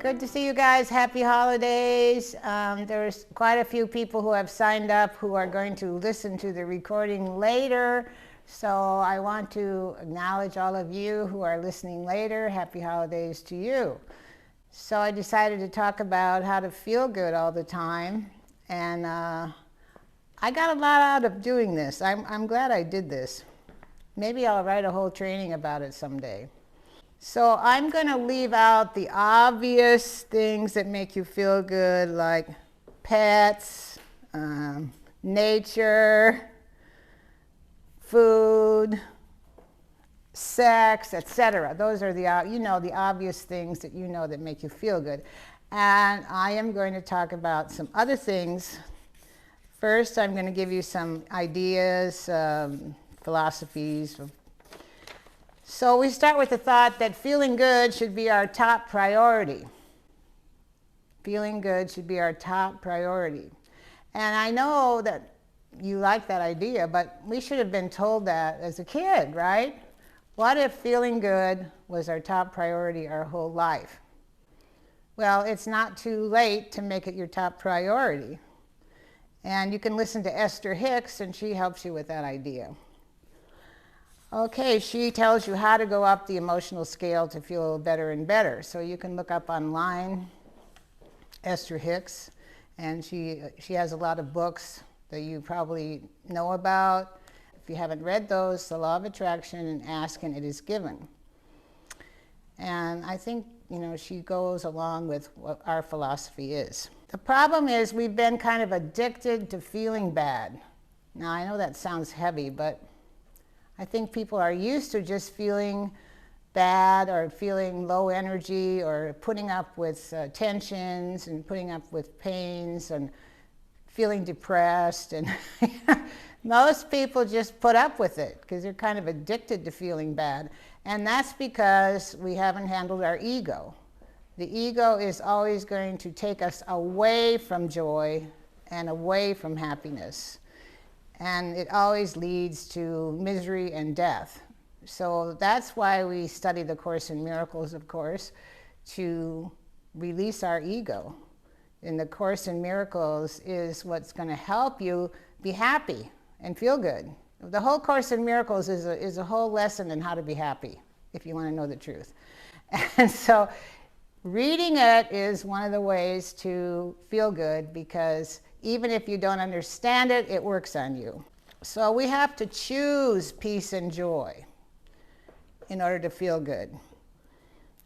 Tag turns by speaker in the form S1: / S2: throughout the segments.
S1: Good to see you guys. Happy holidays. There's quite a few people who have signed up who are going to listen to the recording later. So I want to acknowledge all of you who are listening later. Happy holidays to you. So I decided to talk about how to feel good all the time. And I got a lot out of doing this. I'm glad I did this. Maybe I'll write a whole training about it someday. So I'm going to leave out the obvious things that make you feel good, like pets, nature, food, sex, etc. Those are the the obvious things that that make you feel good. And I am going to talk about some other things. First, I'm going to give you some ideas, philosophies. So we start with the thought that feeling good should be our top priority. Feeling good should be our top priority. And I know that you like that idea, but we should have been told that as a kid, right? What if feeling good was our top priority our whole life? Well, it's not too late to make it your top priority. And you can listen to Esther Hicks, and she helps you with that idea. Okay, she tells you how to go up the emotional scale to feel better and better. So you can look up online Esther Hicks, and she has a lot of books that you probably know about. If you haven't read those, The Law of Attraction and Ask and It Is Given. And I think, she goes along with what our philosophy is. The problem is we've been kind of addicted to feeling bad. Now, I know that sounds heavy, but I think people are used to just feeling bad or feeling low energy or putting up with tensions and putting up with pains and feeling depressed. And most people just put up with it because they're kind of addicted to feeling bad. And that's because we haven't handled our ego. The ego is always going to take us away from joy and away from happiness. And it always leads to misery and death. So that's why we study the Course in Miracles, of course, to release our ego. And the Course in Miracles is what's going to help you be happy and feel good. The whole Course in Miracles is a whole lesson in how to be happy, if you want to know the truth. And so reading it is one of the ways to feel good, because even if you don't understand it, it works on you. So we have to choose peace and joy in order to feel good.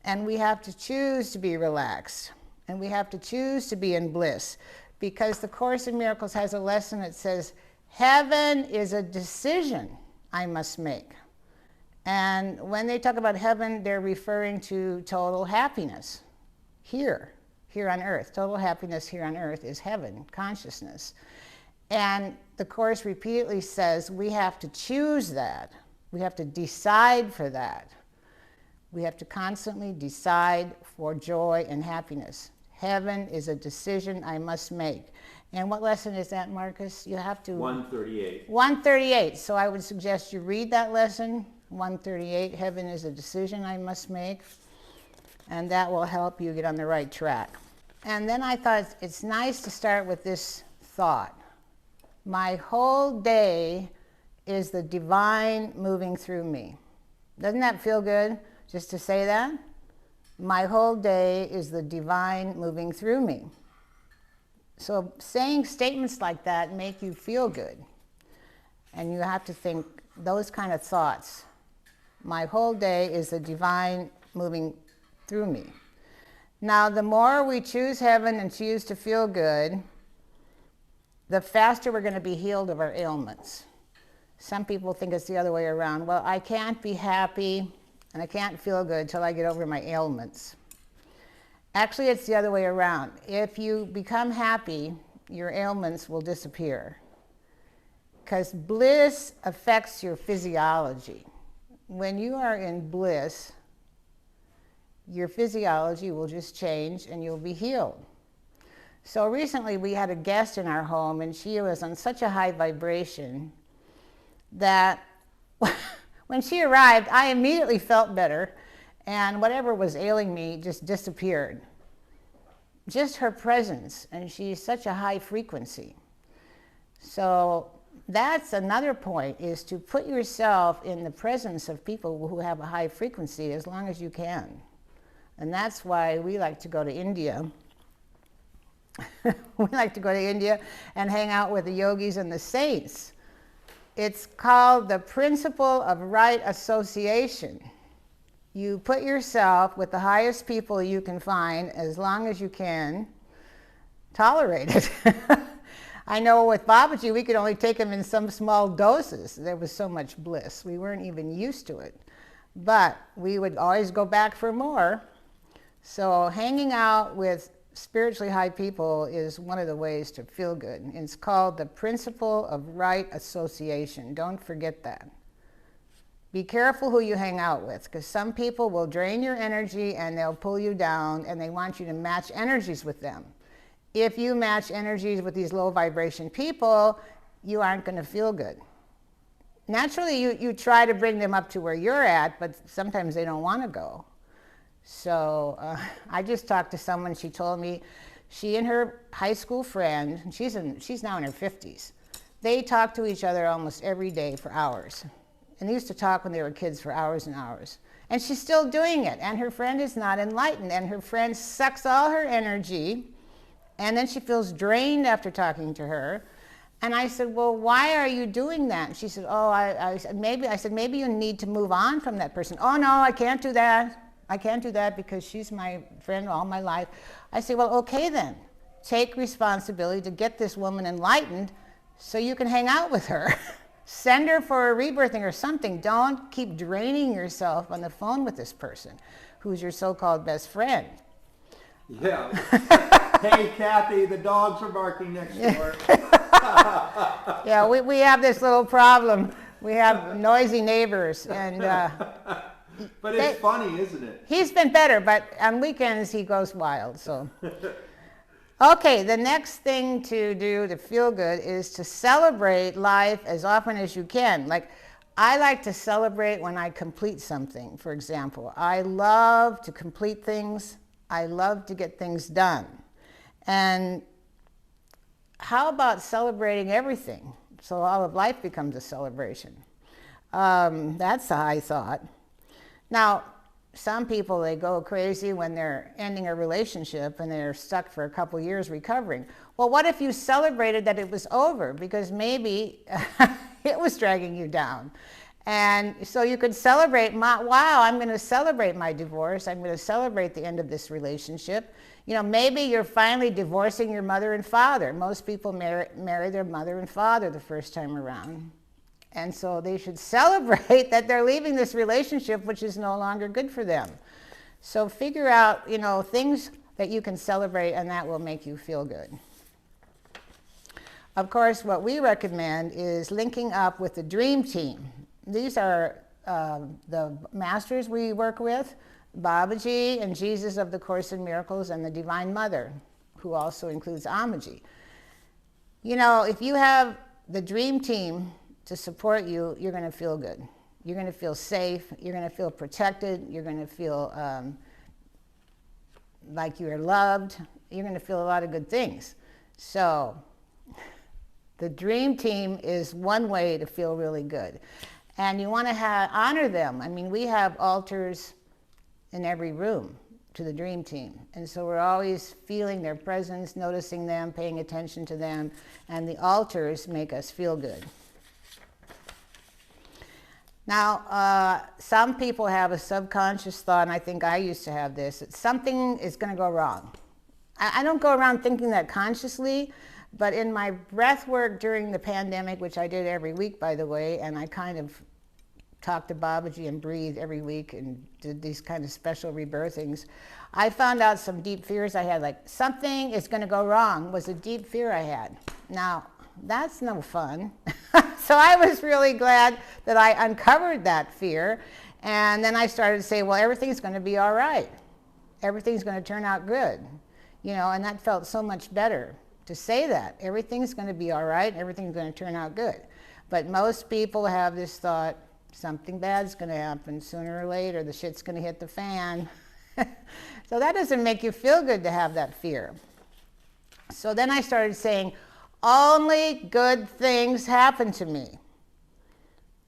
S1: And we have to choose to be relaxed. And we have to choose to be in bliss. Because the Course in Miracles has a lesson that says, heaven is a decision I must make. And when they talk about heaven, they're referring to total happiness here on earth. Total happiness here on earth is heaven, consciousness. And the Course repeatedly says we have to choose that. We have to decide for that. We have to constantly decide for joy and happiness. Heaven is a decision I must make. And what lesson is that, Marcus? You have to...
S2: 138.
S1: 138. So I would suggest you read that lesson, 138. Heaven is a decision I must make. And that will help you get on the right track. And then I thought it's nice to start with this thought. My whole day is the divine moving through me. Doesn't that feel good, just to say that? My whole day is the divine moving through me. So saying statements like that make you feel good. And you have to think those kind of thoughts. My whole day is the divine moving through me. Now, the more we choose heaven and choose to feel good, the faster we're going to be healed of our ailments. Some people think it's the other way around. Well, I can't be happy and I can't feel good till I get over my ailments. Actually, it's the other way around. If you become happy, your ailments will disappear. Because bliss affects your physiology. When you are in bliss, your physiology will just change and you'll be healed. So recently we had a guest in our home, and she was on such a high vibration that when she arrived, I immediately felt better, and whatever was ailing me just disappeared. just her presence, and she's such a high frequency. So that's another point, is to put yourself in the presence of people who have a high frequency as long as you can. And that's why we like to go to India. We like to go to India and hang out with the yogis and the saints. It's called the principle of right association. You put yourself with the highest people you can find as long as you can tolerate it. I know with Babaji, we could only take him in some small doses. There was so much bliss. We weren't even used to it. But we would always go back for more. So hanging out with spiritually high people is one of the ways to feel good. It's called the principle of right association. Don't forget that. Be careful who you hang out with, because some people will drain your energy and they'll pull you down, and they want you to match energies with them. If you match energies with these low vibration people, you aren't going to feel good. Naturally, you try to bring them up to where you're at, but sometimes they don't want to go. So I just talked to someone. She told me she and her high school friend, she's now in her 50s, they talk to each other almost every day for hours. And they used to talk when they were kids for hours and hours. And she's still doing it. And her friend is not enlightened. And her friend sucks all her energy. And then she feels drained after talking to her. And I said, well, why are you doing that? And she said, oh, I said, maybe you need to move on from that person. Oh, no, I can't do that. I can't do that because she's my friend all my life. I say, well, okay then. Take responsibility to get this woman enlightened so you can hang out with her. Send her for a rebirthing or something. Don't keep draining yourself on the phone with this person who's your so-called best friend.
S2: Yeah. Hey, Kathy, the dogs are barking next door.
S1: Yeah, we have this little problem. We have noisy neighbors. And
S2: but it's funny, isn't it?
S1: He's been better, but on weekends he goes wild. So. Okay, the next thing to do to feel good is to celebrate life as often as you can. Like, I like to celebrate when I complete something, for example. I love to complete things. I love to get things done. And how about celebrating everything? So all of life becomes a celebration. That's a high thought. Now, some people, they go crazy when they're ending a relationship and they're stuck for a couple years recovering. Well, what if you celebrated that it was over? Because maybe it was dragging you down. And so you could celebrate, wow, I'm going to celebrate my divorce. I'm going to celebrate the end of this relationship. You know, maybe you're finally divorcing your mother and father. Most people marry their mother and father the first time around. And so they should celebrate that they're leaving this relationship, which is no longer good for them. So figure out, you know, things that you can celebrate, and that will make you feel good. Of course, what we recommend is linking up with the dream team. These are the masters we work with, Babaji and Jesus of the Course in Miracles, and the Divine Mother, who also includes Amaji. You know, if you have the dream team to support you, you're going to feel good. You're going to feel safe. You're going to feel protected. You're going to feel like you're loved. You're going to feel a lot of good things. So the dream team is one way to feel really good. And you want to honor them. I mean, we have altars in every room to the dream team. And so we're always feeling their presence, noticing them, paying attention to them. And the altars make us feel good. Now, some people have a subconscious thought, and I think I used to have this, that something is going to go wrong. I don't go around thinking that consciously, but in my breath work during the pandemic, which I did every week, by the way, and I kind of talked to Babaji and breathed every week and did these kind of special rebirthings, I found out some deep fears I had, like something is going to go wrong was a deep fear I had. Now, that's no fun. So I was really glad that I uncovered that fear. And then I started to say, well, everything's going to be all right. Everything's going to turn out good. You know, and that felt so much better to say that. Everything's going to be all right. Everything's going to turn out good. But most people have this thought, something bad's going to happen sooner or later. The shit's going to hit the fan. So that doesn't make you feel good to have that fear. So then I started saying, only good things happen to me.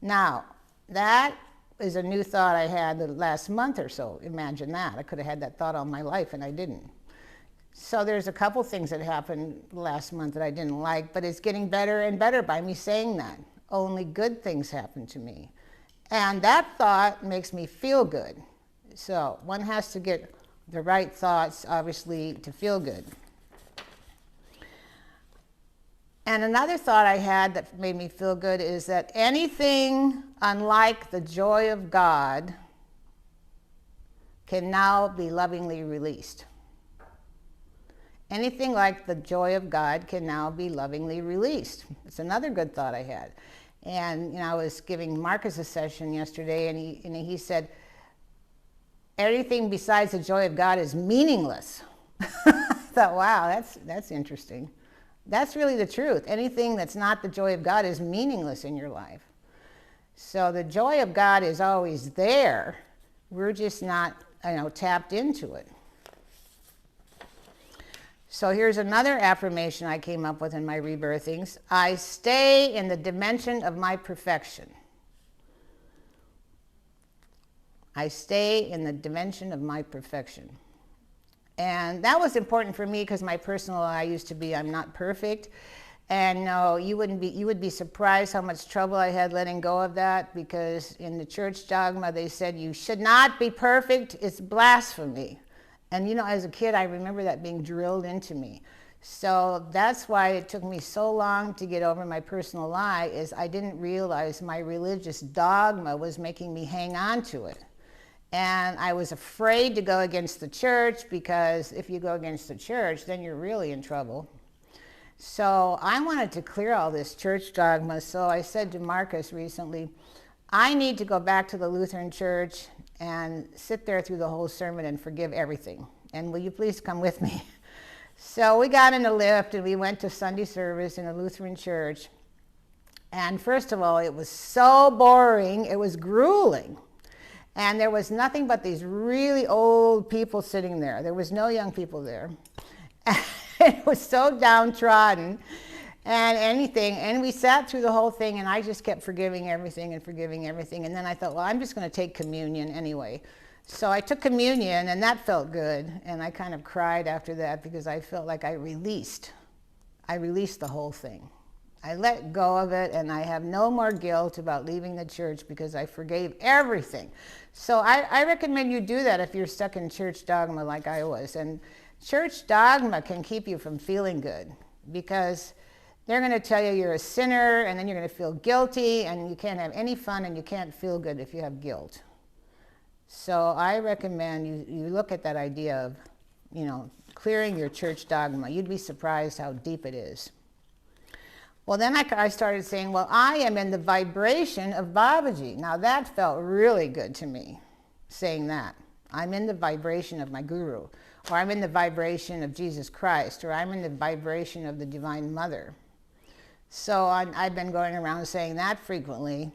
S1: Now, that is a new thought I had the last month or so. Imagine that. I could have had that thought all my life and I didn't. So there's a couple things that happened last month that I didn't like, but it's getting better and better by me saying that. Only good things happen to me. And that thought makes me feel good. So one has to get the right thoughts, obviously, to feel good. And another thought I had that made me feel good is that anything unlike the joy of God can now be lovingly released. Anything like the joy of God can now be lovingly released. It's another good thought I had. And I was giving Marcus a session yesterday, and he said, everything besides the joy of God is meaningless. I thought, wow, that's interesting. That's really the truth. Anything that's not the joy of God is meaningless in your life. So the joy of God is always there. We're just not, tapped into it. So here's another affirmation I came up with in my rebirthings. I stay in the dimension of my perfection. I stay in the dimension of my perfection. And that was important for me because my personal lie used to be I'm not perfect. And no, you would be surprised how much trouble I had letting go of that, because in the church dogma they said you should not be perfect. It's blasphemy. And as a kid, I remember that being drilled into me. So that's why it took me so long to get over my personal lie, is I didn't realize my religious dogma was making me hang on to it. And I was afraid to go against the church, because if you go against the church, then you're really in trouble. So I wanted to clear all this church dogma. So I said to Marcus recently, I need to go back to the Lutheran church and sit there through the whole sermon and forgive everything. And will you please come with me? So we got in the lift and we went to Sunday service in a Lutheran church. And first of all, it was so boring. It was grueling. And there was nothing but these really old people sitting there. There was no young people there. It was so downtrodden and we sat through the whole thing, and I just kept forgiving everything. And then I thought, well, I'm just going to take communion anyway. So I took communion, and that felt good. And I kind of cried after that, because I felt like I released the whole thing. I let go of it, and I have no more guilt about leaving the church because I forgave everything. So I recommend you do that if you're stuck in church dogma like I was. And church dogma can keep you from feeling good, because they're going to tell you you're a sinner, and then you're going to feel guilty, and you can't have any fun, and you can't feel good if you have guilt. So I recommend you look at that idea of, clearing your church dogma. You'd be surprised how deep it is. Well, then I started saying, well, I am in the vibration of Babaji. Now that felt really good to me, saying that. I'm in the vibration of my guru, or I'm in the vibration of Jesus Christ, or I'm in the vibration of the Divine Mother. So I've been going around saying that frequently,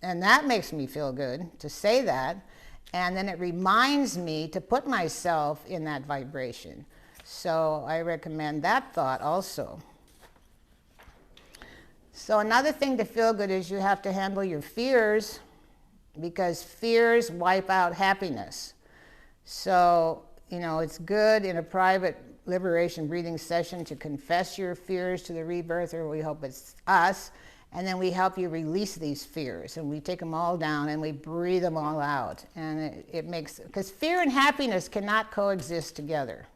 S1: and that makes me feel good to say that. And then it reminds me to put myself in that vibration. So I recommend that thought also. So another thing to feel good is you have to handle your fears, because fears wipe out happiness. So, it's good in a private liberation breathing session to confess your fears to the rebirther. We hope it's us. And then we help you release these fears, and we take them all down and we breathe them all out. And it makes, because fear and happiness cannot coexist together.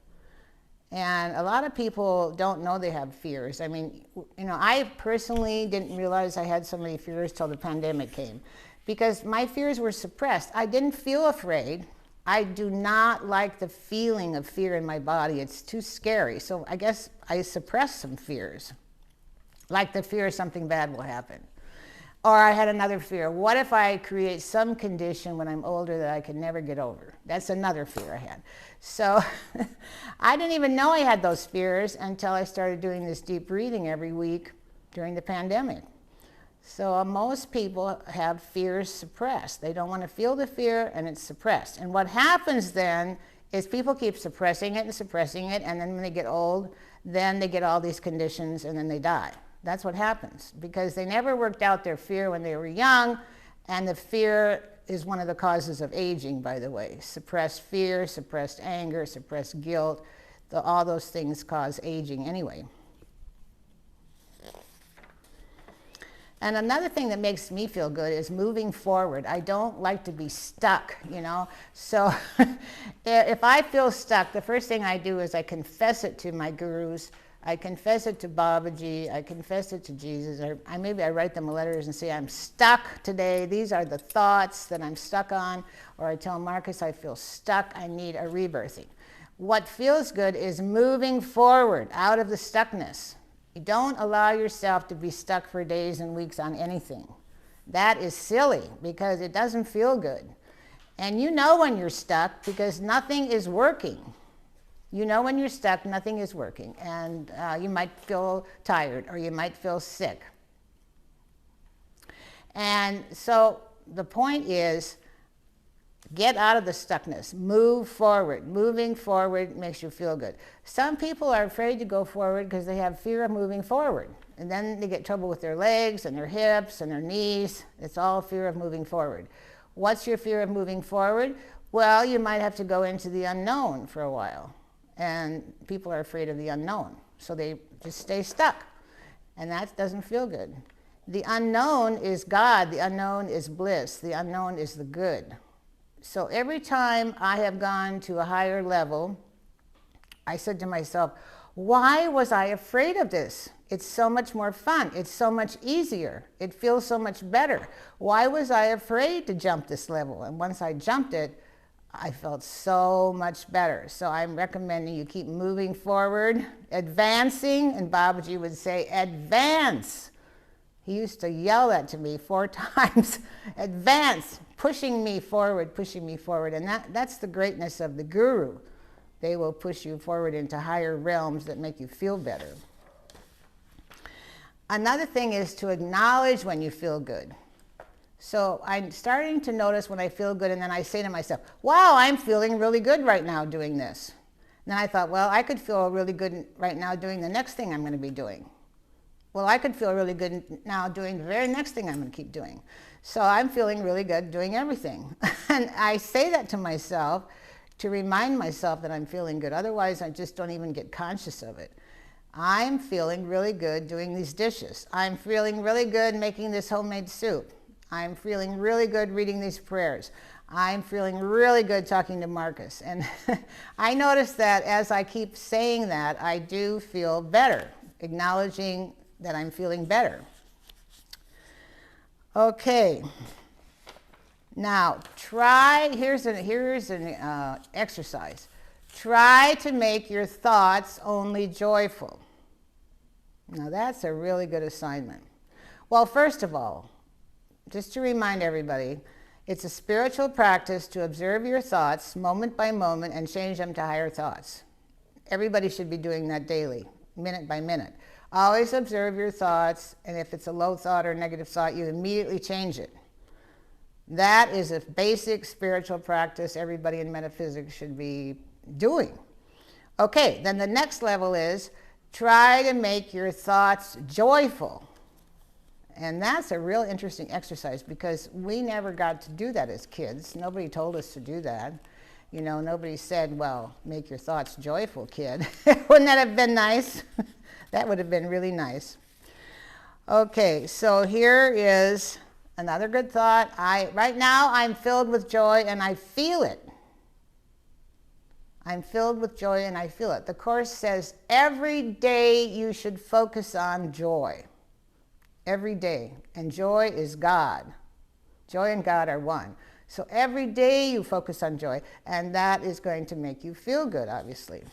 S1: And a lot of people don't know they have fears. I mean, I personally didn't realize I had so many fears till the pandemic came, because my fears were suppressed. I didn't feel afraid. I do not like the feeling of fear in my body. It's too scary. So I guess I suppressed some fears, like the fear something bad will happen. Or I had another fear. What if I create some condition when I'm older that I can never get over? That's another fear I had. So I didn't even know I had those fears until I started doing this deep breathing every week during the pandemic. So most people have fears suppressed. They don't want to feel the fear, and it's suppressed. And what happens then is people keep suppressing it, and then when they get old, then they get all these conditions and then they die. That's what happens, because they never worked out their fear when they were young, and the fear is one of the causes of aging, by the way. Suppressed fear, suppressed anger, suppressed guilt, all those things cause aging anyway. And another thing that makes me feel good is moving forward. I don't like to be stuck, you know. So if I feel stuck, the first thing I do is I confess it to my gurus. I confess it to Babaji. I confess it to Jesus. Or maybe I write them letters and say, I'm stuck today. These are the thoughts that I'm stuck on. Or I tell Marcus, I feel stuck. I need a rebirthing. What feels good is moving forward out of the stuckness. You don't allow yourself to be stuck for days and weeks on anything. That is silly, because it doesn't feel good. And you know when you're stuck because nothing is working. You know when you're stuck, nothing is working. And you might feel tired, or you might feel sick. And so the point is, get out of the stuckness. Move forward. Moving forward makes you feel good. Some people are afraid to go forward because they have fear of moving forward. And then they get trouble with their legs and their hips and their knees. It's all fear of moving forward. What's your fear of moving forward? Well, you might have to go into the unknown for a while. And people are afraid of the unknown. So they just stay stuck. And that doesn't feel good. The unknown is God. The unknown is bliss. The unknown is the good. So every time I have gone to a higher level, I said to myself, why was I afraid of this? It's so much more fun. It's so much easier. It feels so much better. Why was I afraid to jump this level? And once I jumped it, I felt so much better. So I'm recommending you keep moving forward, advancing, and Babaji would say, advance. He used to yell that to me 4 times, advance, pushing me forward, and that's the greatness of the guru. They will push you forward into higher realms that make you feel better. Another thing is to acknowledge when you feel good. So I'm starting to notice when I feel good, and then I say to myself, wow, I'm feeling really good right now doing this. And then I thought, well, I could feel really good right now doing the next thing I'm going to be doing. Well, I could feel really good now doing the very next thing I'm going to keep doing. So I'm feeling really good doing everything. And I say that to myself to remind myself that I'm feeling good. Otherwise, I just don't even get conscious of it. I'm feeling really good doing these dishes. I'm feeling really good making this homemade soup. I'm feeling really good reading these prayers. I'm feeling really good talking to Marcus. And I notice that as I keep saying that, I do feel better, acknowledging that I'm feeling better. Okay. Now, here's an exercise. Try to make your thoughts only joyful. Now, that's a really good assignment. Well, first of all, just to remind everybody, it's a spiritual practice to observe your thoughts moment by moment and change them to higher thoughts. Everybody should be doing that daily, minute by minute. Always observe your thoughts, and if it's a low thought or negative thought, you immediately change it. That is a basic spiritual practice everybody in metaphysics should be doing. Okay, then the next level is try to make your thoughts joyful. And that's a real interesting exercise because we never got to do that as kids. Nobody told us to do that. You know, nobody said, well, make your thoughts joyful, kid. Wouldn't that have been nice? That would have been really nice. Okay, so here is another good thought. Right now I'm filled with joy and I feel it. I'm filled with joy and I feel it. The Course says every day you should focus on joy. Every day. And joy is God. Joy and God are one. So every day you focus on joy, and that is going to make you feel good, obviously.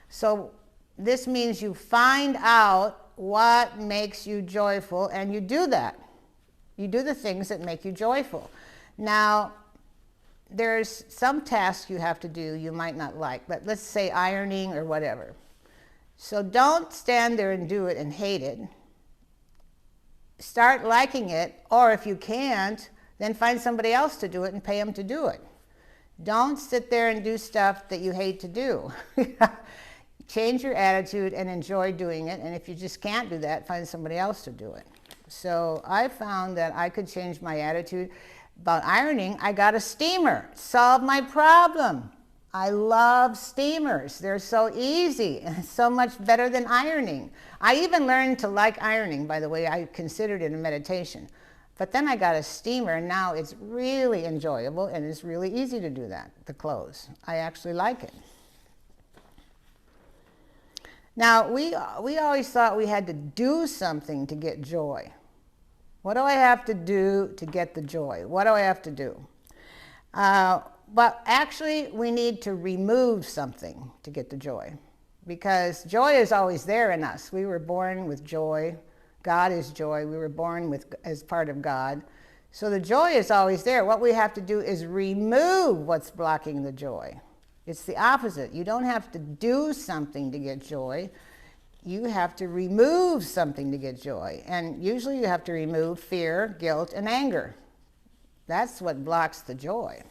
S1: So this means you find out what makes you joyful, and you do that. You do the things that make you joyful. Now, there's some tasks you have to do you might not like, but let's say ironing or whatever. So don't stand there and do it and hate it. Start liking it, or if you can't, then find somebody else to do it and pay them to do it. Don't sit there and do stuff that you hate to do. Change your attitude and enjoy doing it. And if you just can't do that, find somebody else to do it. So I found that I could change my attitude about ironing. I got a steamer. Solved my problem. I love steamers. They're so easy and so much better than ironing. I even learned to like ironing, by the way. I considered it a meditation. But then I got a steamer, and now it's really enjoyable, and it's really easy to do that, the clothes. I actually like it. Now, we always thought we had to do something to get joy. What do I have to do to get the joy? What do I have to do? But actually, we need to remove something to get the joy, because joy is always there in us. We were born with joy. God is joy. We were born as part of God. So the joy is always there. What we have to do is remove what's blocking the joy. It's the opposite. You don't have to do something to get joy. You have to remove something to get joy. And usually you have to remove fear, guilt, and anger. That's what blocks the joy.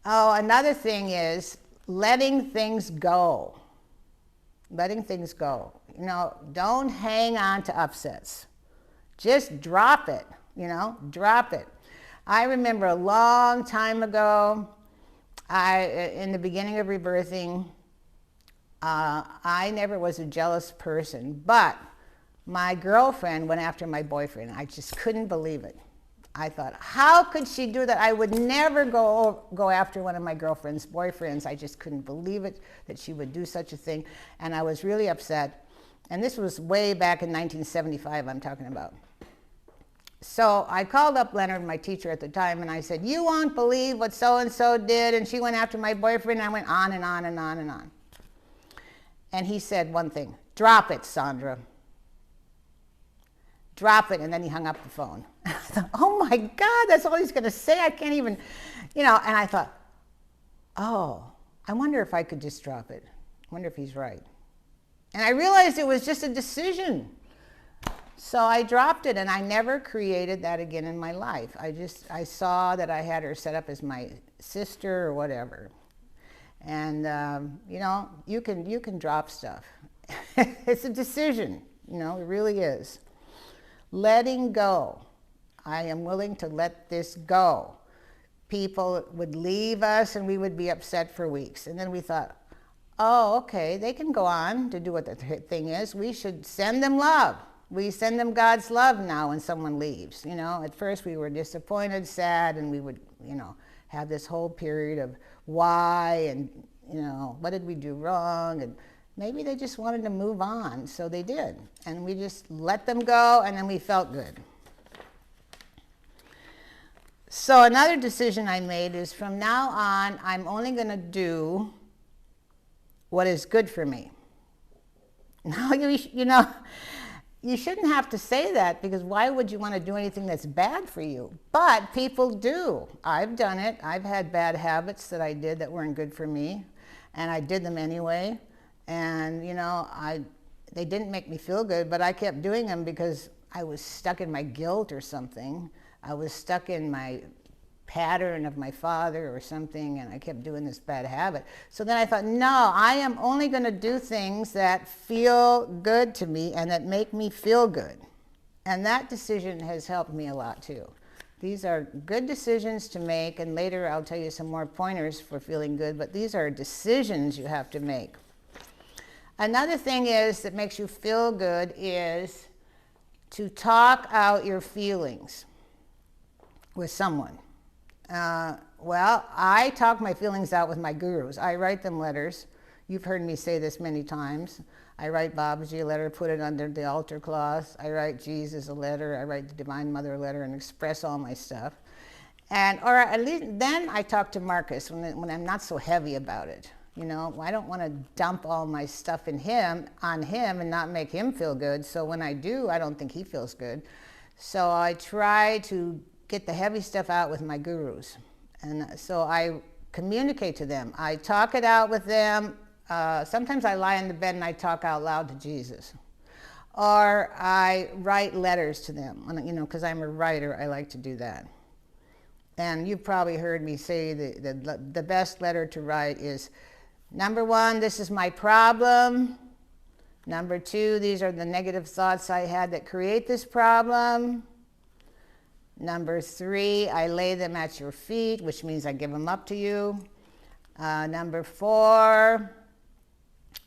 S1: Oh, another thing is letting things go. Letting things go. You know, don't hang on to upsets. Just drop it, you know, drop it. I remember a long time ago, in the beginning of rebirthing, I never was a jealous person, but my girlfriend went after my boyfriend. I just couldn't believe it. I thought, how could she do that? I would never go after one of my girlfriend's boyfriends. I just couldn't believe it, that she would do such a thing. And I was really upset. And this was way back in 1975 I'm talking about. So I called up Leonard, my teacher at the time, and I said, you won't believe what so-and-so did, and she went after my boyfriend, and I went on and on and on and on. And he said one thing, drop it, Sondra. Drop it, and then he hung up the phone. I thought, oh my God, that's all he's going to say. I can't even, you know, and I thought, oh, I wonder if I could just drop it. I wonder if he's right. And I realized it was just a decision. So I dropped it, and I never created that again in my life. I saw that I had her set up as my sister or whatever. And, you know, you can drop stuff. It's a decision, you know, it really is. Letting go. I am willing to let this go. People would leave us and we would be upset for weeks. And then we thought, oh, okay, they can go on to do what the thing is. We should send them love. We send them God's love now when someone leaves. You know, at first we were disappointed, sad, and we would, you know, have this whole period of why and, you know, what did we do wrong? And maybe they just wanted to move on, so they did. And we just let them go, and then we felt good. So another decision I made is from now on, I'm only going to do what is good for me. Now, you know, you shouldn't have to say that, because why would you want to do anything that's bad for you? But people do. I've done it. I've had bad habits that I did that weren't good for me, and I did them anyway. And, you know, they didn't make me feel good, but I kept doing them because I was stuck in my guilt or something. I was stuck in my pattern of my father or something, and I kept doing this bad habit. So then I thought, no, I am only going to do things that feel good to me and that make me feel good. And that decision has helped me a lot too. These are good decisions to make, and later I'll tell you some more pointers for feeling good, but these are decisions you have to make. Another thing is that makes you feel good is to talk out your feelings with someone. Well, I talk my feelings out with my gurus. I write them letters. You've heard me say this many times. I write Babaji a letter, put it under the altar cloth. I write Jesus a letter. I write the Divine Mother a letter and express all my stuff. Or at least then I talk to Marcus when I'm not so heavy about it. You know, I don't want to dump all my stuff on him and not make him feel good. So when I do, I don't think he feels good. So I try to get the heavy stuff out with my gurus. And so I communicate to them. I talk it out with them. Sometimes I lie in the bed and I talk out loud to Jesus. Or I write letters to them, you know, because I'm a writer, I like to do that. And you've probably heard me say the best letter to write is, number 1, this is my problem. Number 2, these are the negative thoughts I had that create this problem. Number 3, I lay them at your feet, which means I give them up to you. Number 4,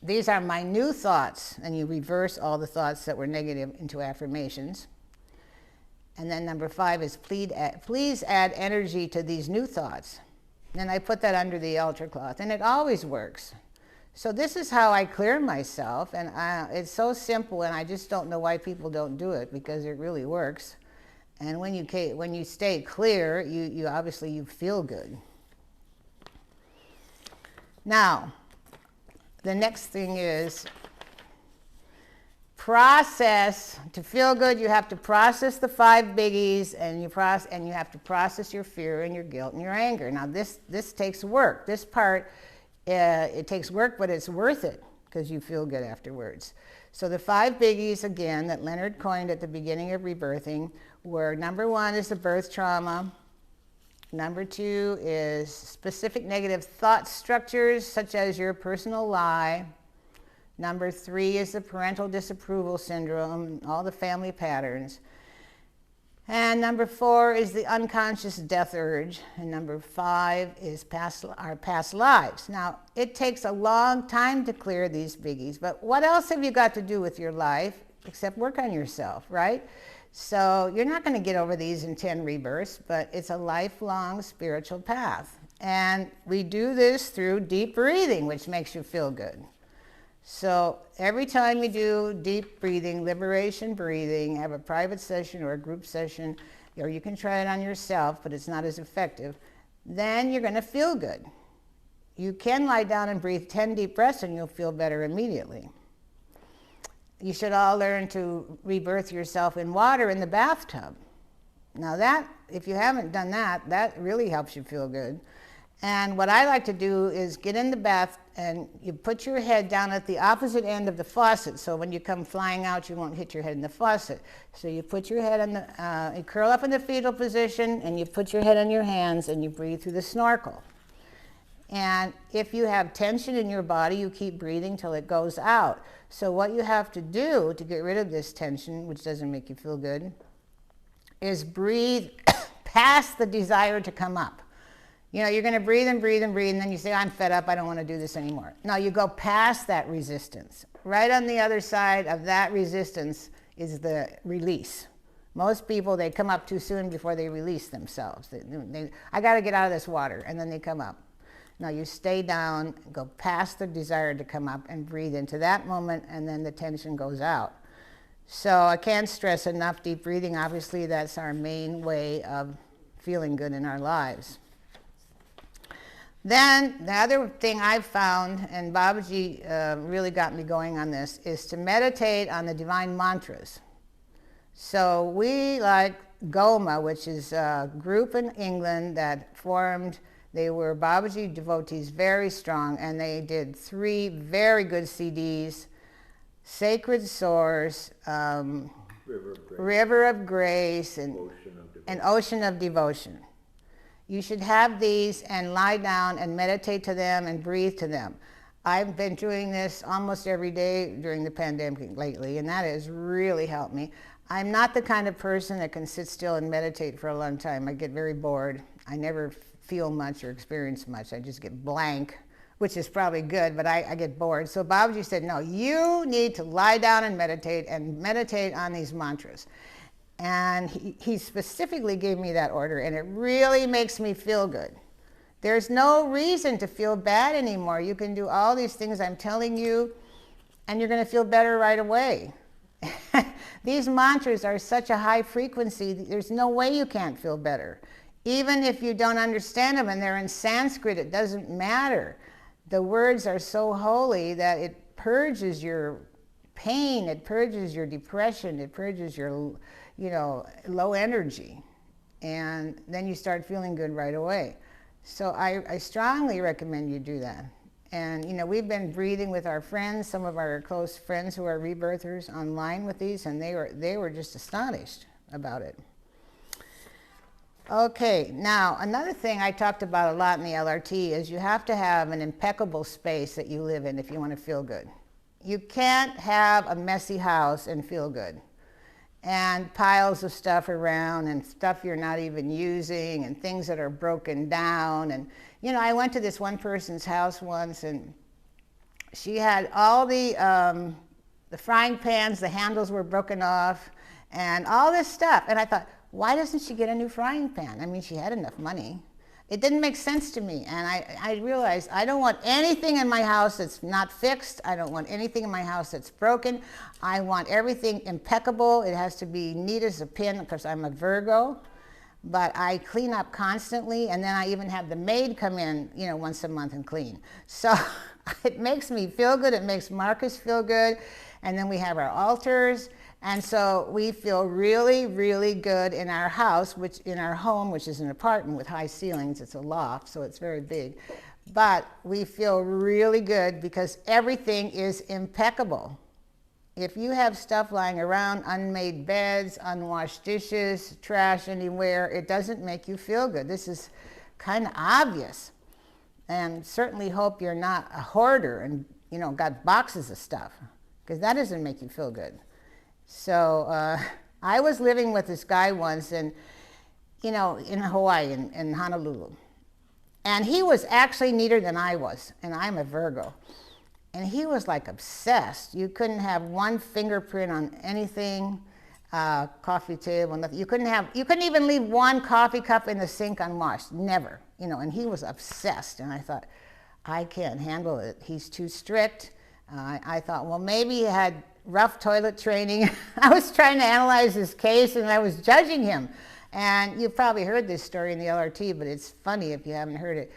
S1: these are my new thoughts, and you reverse all the thoughts that were negative into affirmations. And then number 5 is please add energy to these new thoughts. And I put that under the altar cloth, and it always works. So this is how I clear myself, and it's so simple, and I just don't know why people don't do it, because it really works. And when you stay clear, you obviously you feel good. Now, the next thing is process. To feel good, you have to process the 5 biggies, and you have to process your fear and your guilt and your anger. Now, this takes work. This part, it takes work, but it's worth it because you feel good afterwards. So the 5 biggies, again, that Leonard coined at the beginning of rebirthing were, number 1 is the birth trauma. Number 2 is specific negative thought structures, such as your personal lie. Number 3 is the parental disapproval syndrome, all the family patterns. And number 4 is the unconscious death urge. And number 5 is our past lives. Now, it takes a long time to clear these biggies, but what else have you got to do with your life except work on yourself, right? So you're not going to get over these in 10 rebirths, but it's a lifelong spiritual path. And we do this through deep breathing, which makes you feel good. So every time you do deep breathing, liberation breathing, have a private session or a group session, or you can try it on yourself, but it's not as effective, then you're going to feel good. You can lie down and breathe 10 deep breaths and you'll feel better immediately. You should all learn to rebirth yourself in water in the bathtub. Now that, if you haven't done that, that really helps you feel good. And what I like to do is get in the bath and you put your head down at the opposite end of the faucet, so when you come flying out, you won't hit your head in the faucet. So you put your head on the, you curl up in the fetal position, and you put your head on your hands, and you breathe through the snorkel. And if you have tension in your body, you keep breathing till it goes out. So what you have to do to get rid of this tension, which doesn't make you feel good, is breathe past the desire to come up. You know, you're going to breathe and breathe and breathe, and then you say, I'm fed up, I don't want to do this anymore. No, you go past that resistance. Right on the other side of that resistance is the release. Most people, they come up too soon before they release themselves. I got to get out of this water, and then they come up. No, you stay down, go past the desire to come up, and breathe into that moment, and then the tension goes out. So I can't stress enough, deep breathing, obviously that's our main way of feeling good in our lives. Then the other thing I've found, and Babaji really got me going on this, is to meditate on the divine mantras. So we like Dogma, which is a group in England that formed, they were Babaji devotees, very strong, and they did 3 very good CDs, Sacred Source, River of Grace, and Ocean of Devotion. You should have these and lie down and meditate to them and breathe to them. I've been doing this almost every day during the pandemic lately, and that has really helped me. I'm not the kind of person that can sit still and meditate for a long time. I get very bored. I never feel much or experience much. I just get blank, which is probably good, but I get bored. So Babaji said, no, you need to lie down and meditate on these mantras. And he specifically gave me that order, and it really makes me feel good. There's no reason to feel bad anymore. You can do all these things I'm telling you, and you're going to feel better right away. These mantras are such a high frequency, there's no way you can't feel better. Even if you don't understand them and they're in Sanskrit, it doesn't matter. The words are so holy that it purges your pain, it purges your depression, it purges your, low energy, and then you start feeling good right away. So I strongly recommend you do that. And we've been breathing with our friends, some of our close friends who are rebirthers, online with these, and they were just astonished about it. Okay, now another thing I talked about a lot in the LRT is you have to have an impeccable space that you live in if you want to feel good. You can't have a messy house and feel good. And piles of stuff around and stuff you're not even using and things that are broken down. And, you know, I went to this one person's house once and she had all the frying pans, the handles were broken off and all this stuff. And I thought, why doesn't she get a new frying pan? I mean, she had enough money. It didn't make sense to me. And I realized I don't want anything in my house that's not fixed. I don't want anything in my house that's broken. I want everything impeccable. It has to be neat as a pin because I'm a Virgo. But I clean up constantly, and then I even have the maid come in, you know, once a month and clean. So it makes me feel good. It makes Marcus feel good. And then we have our altars. And so we feel really, really good in our house, in our home, which is an apartment with high ceilings. It's a loft, so it's very big. But we feel really good because everything is impeccable. If you have stuff lying around, unmade beds, unwashed dishes, trash anywhere, it doesn't make you feel good. This is kind of obvious. And certainly hope you're not a hoarder and, you know, got boxes of stuff, because that doesn't make you feel good. So I was living with this guy once in Hawaii, in Honolulu. And he was actually neater than I was, and I'm a Virgo. And he was like obsessed. You couldn't have one fingerprint on anything, coffee table, nothing. You couldn't even leave one coffee cup in the sink unwashed, never. You know, and he was obsessed. And I thought, I can't handle it. He's too strict. I thought, well, maybe he had rough toilet training. I was trying to analyze his case and I was judging him. And you've probably heard this story in the LRT, but it's funny if you haven't heard it.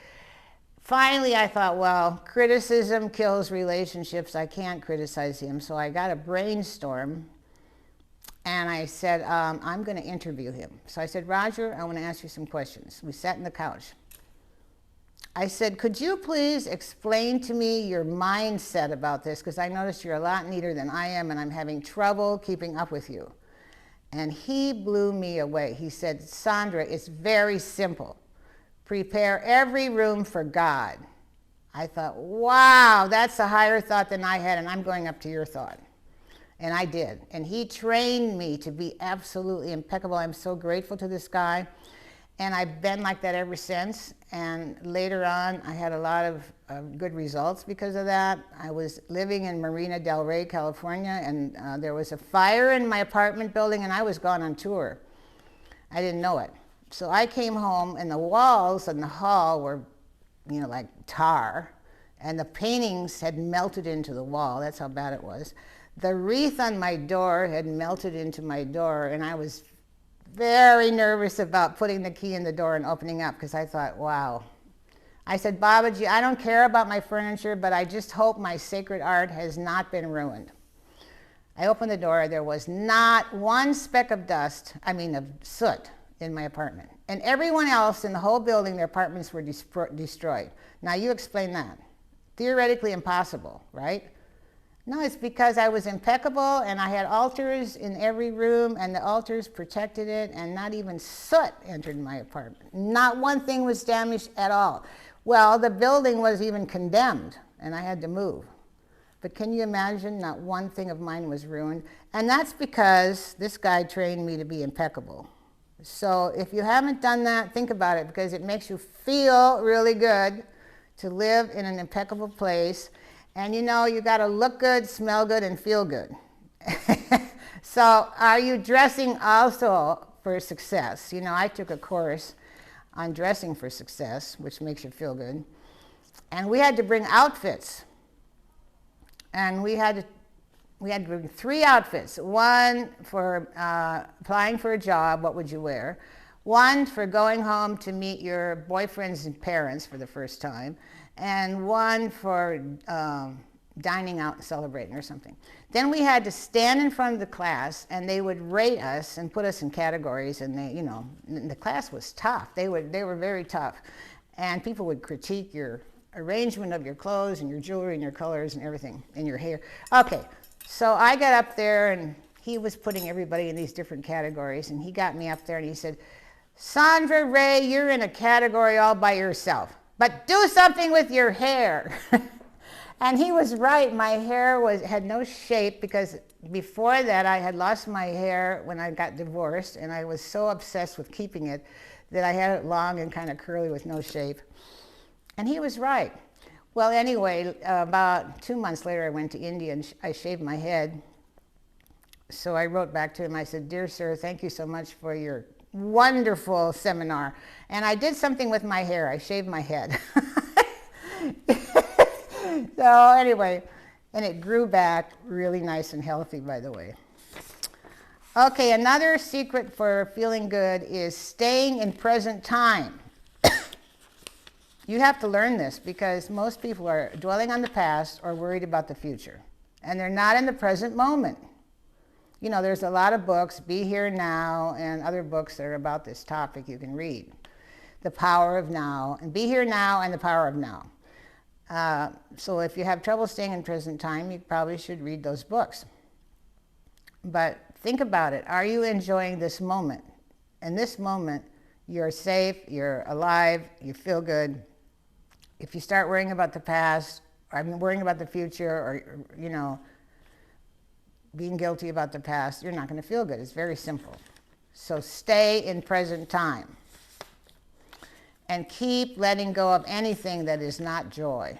S1: Finally, I thought, well, criticism kills relationships. I can't criticize him. So I got a brainstorm and I said, I'm going to interview him. So I said, Roger, I want to ask you some questions. We sat on the couch. I said, could you please explain to me your mindset about this? Because I noticed you're a lot neater than I am and I'm having trouble keeping up with you. And he blew me away. He said, Sondra, it's very simple. Prepare every room for God. I thought, wow, that's a higher thought than I had, and I'm going up to your thought. And I did. And he trained me to be absolutely impeccable. I'm so grateful to this guy. And I've been like that ever since. And later on, I had a lot of good results because of that. I was living in Marina del Rey, California, and there was a fire in my apartment building, and I was gone on tour. I didn't know it. So I came home, and the walls in the hall were, you know, like tar, and the paintings had melted into the wall. That's how bad it was. The wreath on my door had melted into my door, and I was very nervous about putting the key in the door and opening up because I thought, wow. I said, Babaji, I don't care about my furniture, but I just hope my sacred art has not been ruined. I opened the door. There was not one speck of dust, of soot in my apartment. And everyone else in the whole building, their apartments were destroyed. Now you explain that. Theoretically impossible, right? No, it's because I was impeccable and I had altars in every room and the altars protected it and not even soot entered my apartment. Not one thing was damaged at all. Well, the building was even condemned and I had to move. But can you imagine not one thing of mine was ruined? And that's because this guy trained me to be impeccable. So if you haven't done that, think about it because it makes you feel really good to live in an impeccable place. And you know, you got to look good, smell good, and feel good. So are you dressing also for success? You know, I took a course on dressing for success, which makes you feel good. And we had to bring outfits. And we had to bring 3 outfits. One for applying for a job, what would you wear? One for going home to meet your boyfriend's parents for the first time. And one for dining out and celebrating or something. Then we had to stand in front of the class and they would rate us and put us in categories and they, you know, the class was tough. They were very tough. And people would critique your arrangement of your clothes and your jewelry and your colors and everything and your hair. Okay, so I got up there and he was putting everybody in these different categories and he got me up there and he said, Sondra Ray, you're in a category all by yourself, but do something with your hair. And he was right. My hair had no shape because before that I had lost my hair when I got divorced, and I was so obsessed with keeping it that I had it long and kind of curly with no shape. And he was right. Well, anyway, about 2 months later I went to India and I shaved my head. So I wrote back to him. I said, "Dear sir, thank you so much for your wonderful seminar." And I did something with my hair. I shaved my head. So anyway, and it grew back really nice and healthy, by the way. Okay, another secret for feeling good is staying in present time. You have to learn this because most people are dwelling on the past or worried about the future. And they're not in the present moment. You know, there's a lot of books, Be Here Now, and other books that are about this topic you can read. The Power of Now, and Be Here Now and The Power of Now. So if you have trouble staying in present time, you probably should read those books. But think about it. Are you enjoying this moment? In this moment, you're safe, you're alive, you feel good. If you start worrying about the past, worrying about the future, or, you know, being guilty about the past, you're not going to feel good. It's very simple. So stay in present time. And keep letting go of anything that is not joy.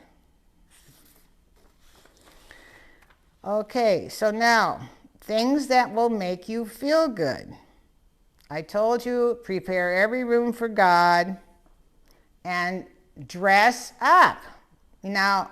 S1: Okay, so now, things that will make you feel good. I told you, prepare every room for God and dress up. Now,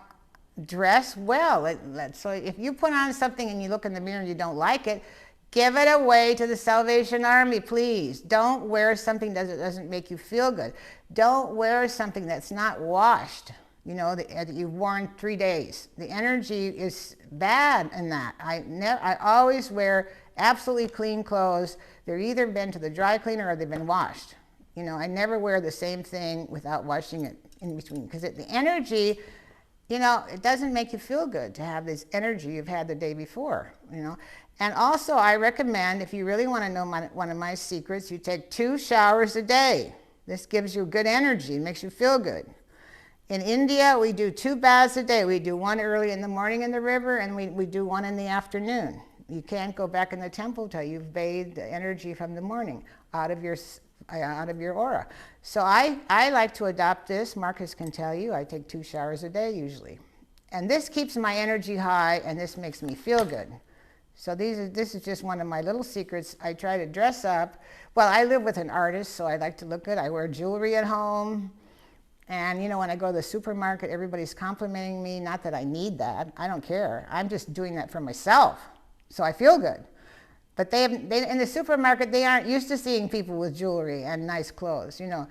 S1: dress well. So if you put on something and you look in the mirror and you don't like it, give it away to the Salvation Army, please. Don't wear something that doesn't make you feel good. Don't wear something that's not washed, you know, that you've worn 3 days. The energy is bad in that. I always wear absolutely clean clothes. They've either been to the dry cleaner or they've been washed. You know, I never wear the same thing without washing it in between, because the energy, you know, it doesn't make you feel good to have this energy you've had the day before, you know. And also, I recommend, if you really want to know one of my secrets, you take 2 showers a day. This gives you good energy, makes you feel good. In India, we do 2 baths a day. We do one early in the morning in the river, and we do one in the afternoon. You can't go back in the temple till you've bathed the energy from the morning out of your aura. So I like to adopt this. Marcus can tell you, I take 2 showers a day usually. And this keeps my energy high, and this makes me feel good. So this is just one of my little secrets. I try to dress up. Well, I live with an artist, so I like to look good. I wear jewelry at home. And, you know, when I go to the supermarket, everybody's complimenting me. Not that I need that. I don't care. I'm just doing that for myself. So I feel good. But in the supermarket, they aren't used to seeing people with jewelry and nice clothes, you know.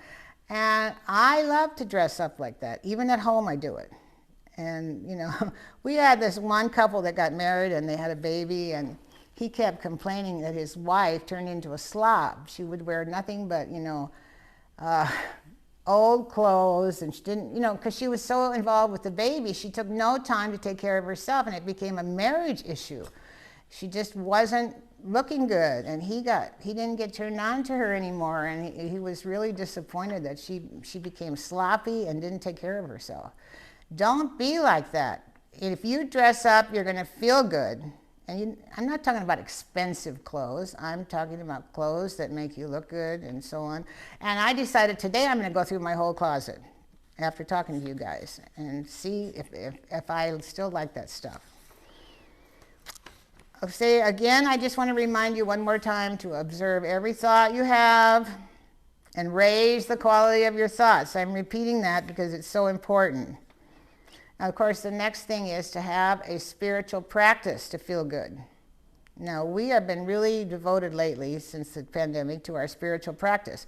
S1: And I love to dress up like that. Even at home, I do it. And, you know, we had this one couple that got married and they had a baby, and he kept complaining that his wife turned into a slob. She would wear nothing but, you know, old clothes, and she didn't, you know, because she was so involved with the baby, she took no time to take care of herself, and it became a marriage issue. She just wasn't looking good, and he didn't get turned on to her anymore, and he was really disappointed that she became sloppy and didn't take care of herself. Don't be like that. If you dress up, you're going to feel good. And I'm not talking about expensive clothes. I'm talking about clothes that make you look good and so on. And I decided today I'm going to go through my whole closet after talking to you guys and see if I still like that stuff. Okay, again, I just want to remind you one more time to observe every thought you have and raise the quality of your thoughts. I'm repeating that because it's so important. Now, of course, the next thing is to have a spiritual practice to feel good. Now, we have been really devoted lately since the pandemic to our spiritual practice.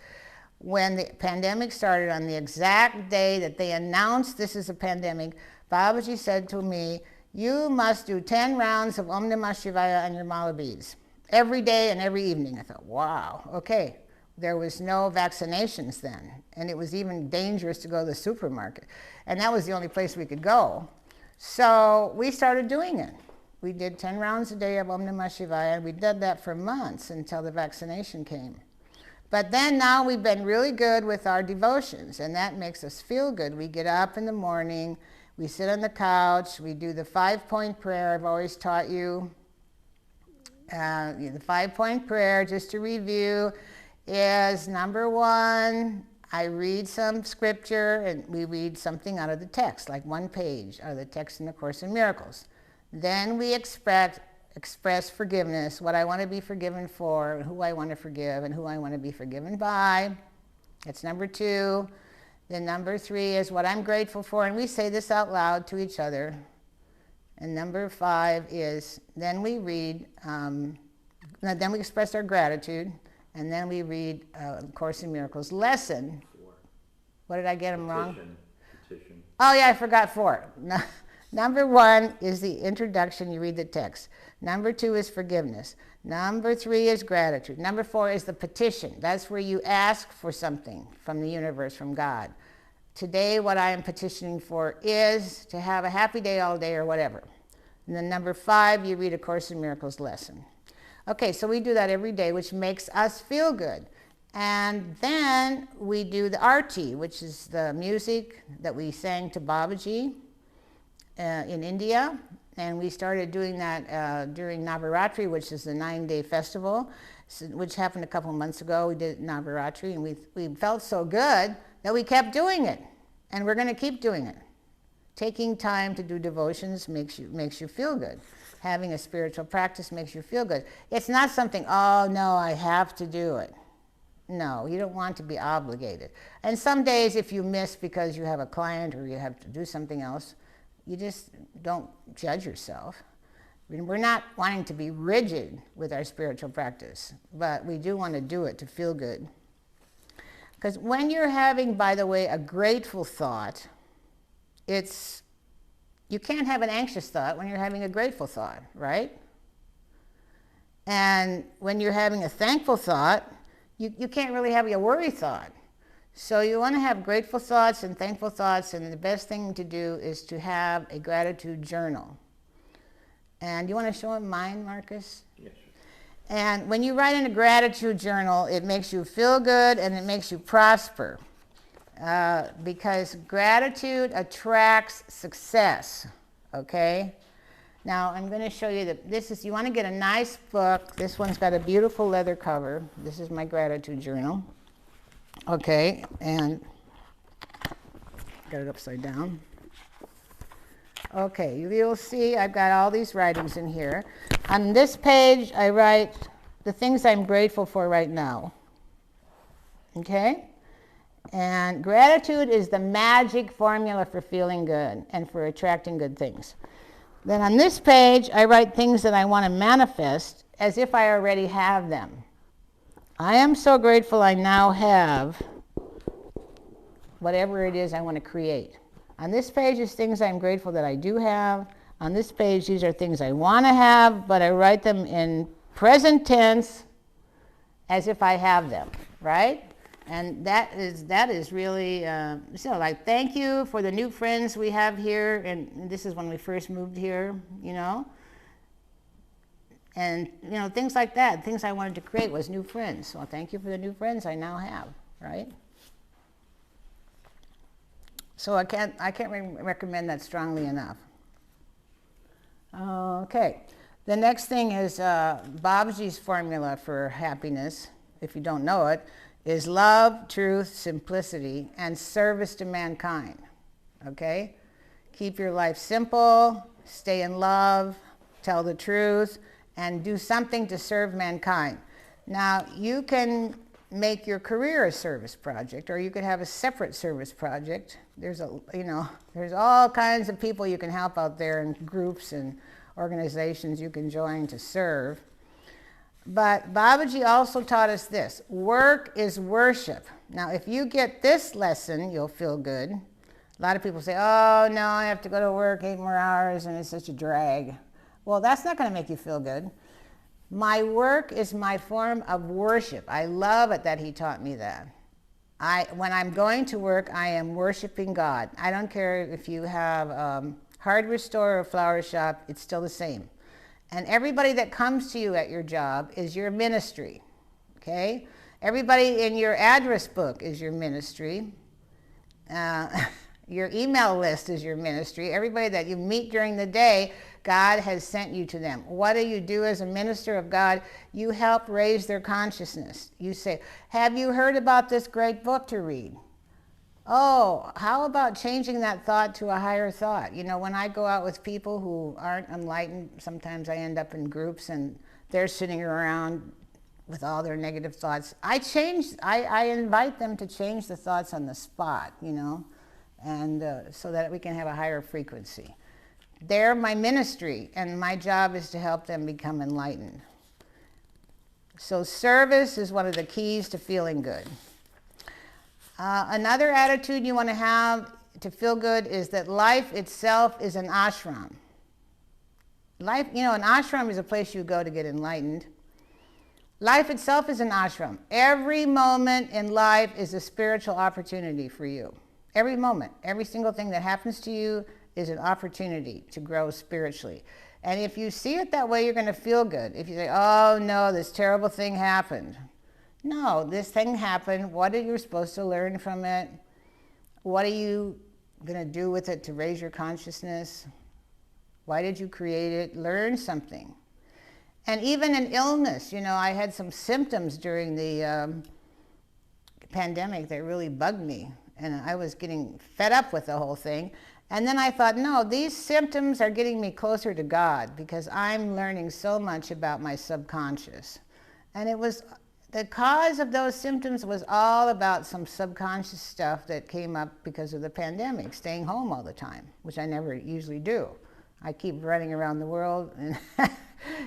S1: When the pandemic started, on the exact day that they announced this is a pandemic, Babaji said to me, you must do 10 rounds of Om Namah Shivaya on your mala beads every day and every evening. I thought, wow, okay. There was no vaccinations then, and it was even dangerous to go to the supermarket. And that was the only place we could go. So we started doing it. We did 10 rounds a day of Om Namah Shivaya, and we did that for months until the vaccination came. But then now we've been really good with our devotions, and that makes us feel good. We get up in the morning, we sit on the couch, we do the 5-point prayer I've always taught you. The 5-point prayer, just to review, is number 1, I read some scripture, and we read something out of the text, like 1 page out of the text in the Course in Miracles. Then we express forgiveness, what I want to be forgiven for, who I want to forgive, and who I want to be forgiven by. That's number 2. Then number 3 is what I'm grateful for, and we say this out loud to each other. And number 5 is then we read, then we express our gratitude, and then we read Course in Miracles lesson.
S2: 4.
S1: What did I get them wrong?
S2: Petition.
S1: Oh yeah, I forgot 4. Number 1 is the introduction, you read the text. Number 2 is forgiveness. Number 3 is gratitude. Number 4 is the petition. That's where you ask for something from the universe, from God. Today what I am petitioning for is to have a happy day all day or whatever. And then number 5, you read a Course in Miracles lesson. Okay, so we do that every day, which makes us feel good. And then we do the arti, which is the music that we sang to Babaji in India. And we started doing that during Navaratri, which is the 9-day festival, which happened a couple of months ago. We did Navaratri, and we felt so good that we kept doing it. And we're going to keep doing it. Taking time to do devotions makes you feel good. Having a spiritual practice makes you feel good. It's not something, oh no, I have to do it. No, you don't want to be obligated. And some days if you miss because you have a client or you have to do something else, you just don't judge yourself. We're not wanting to be rigid with our spiritual practice, but we do want to do it to feel good. Because when you're having, by the way, a grateful thought, you can't have an anxious thought when you're having a grateful thought, right? And when you're having a thankful thought, you can't really have a worry thought. So you want to have grateful thoughts and thankful thoughts, and the best thing to do is to have a gratitude journal. And you want to show him mine, Marcus?
S2: Yes.
S1: And when you write in a gratitude journal, it makes you feel good and it makes you prosper. Because gratitude attracts success, okay? Now I'm going to show you that you want to get a nice book. This one's got a beautiful leather cover. This is my gratitude journal. Okay, and got it upside down. Okay, you'll see I've got all these writings in here. On this page, I write the things I'm grateful for right now. Okay? And gratitude is the magic formula for feeling good and for attracting good things. Then on this page, I write things that I want to manifest as if I already have them. I am so grateful I now have whatever it is I want to create. On this page is things I'm grateful that I do have. On this page, these are things I want to have, but I write them in present tense as if I have them, right? And that is really, like, thank you for the new friends we have here. And this is when we first moved here, you know. And, you know, things like that. Things I wanted to create was new friends. So thank you for the new friends I now have, right? So I can't recommend that strongly enough. Okay. The next thing is Babaji's formula for happiness, if you don't know it, is love, truth, simplicity, and service to mankind. Okay? Keep your life simple, stay in love, tell the truth, and do something to serve mankind. Now, you can make your career a service project, or you could have a separate service project. There's all kinds of people you can help out there, and groups and organizations you can join to serve. But Babaji also taught us this: work is worship. Now, if you get this lesson, you'll feel good. A lot of people say, oh no, I have to go to work 8 more hours and it's such a drag. Well, that's not going to make you feel good. My work is my form of worship. I love it that he taught me that. When I'm going to work, I am worshiping God. I don't care if you have a hardware store or a flower shop, it's still the same. And everybody that comes to you at your job is your ministry, okay? Everybody in your address book is your ministry. Your email list is your ministry. Everybody that you meet during the day, God has sent you to them. What do you do as a minister of God? You help raise their consciousness. You say, have you heard about this great book to read? Oh, how about changing that thought to a higher thought? You know, when I go out with people who aren't enlightened, sometimes I end up in groups and they're sitting around with all their negative thoughts. I invite them to change the thoughts on the spot, you know, and so that we can have a higher frequency. They're my ministry, and my job is to help them become enlightened. So service is one of the keys to feeling good. Another attitude you want to have to feel good is that life itself is an ashram. Life, you know, an ashram is a place you go to get enlightened. Life itself is an ashram. Every moment in life is a spiritual opportunity for you. Every moment, every single thing that happens to you is an opportunity to grow spiritually. And if you see it that way, you're going to feel good. If you say, oh no, this terrible thing happened. No, this thing happened. What are you supposed to learn from it? What are you going to do with it to raise your consciousness? Why did you create it? Learn something. And even an illness, you know, I had some symptoms during the pandemic that really bugged me. And I was getting fed up with the whole thing. And then I thought, no, these symptoms are getting me closer to God because I'm learning so much about my subconscious. And it was, the cause of those symptoms was all about some subconscious stuff that came up because of the pandemic, staying home all the time, which I never usually do. I keep running around the world and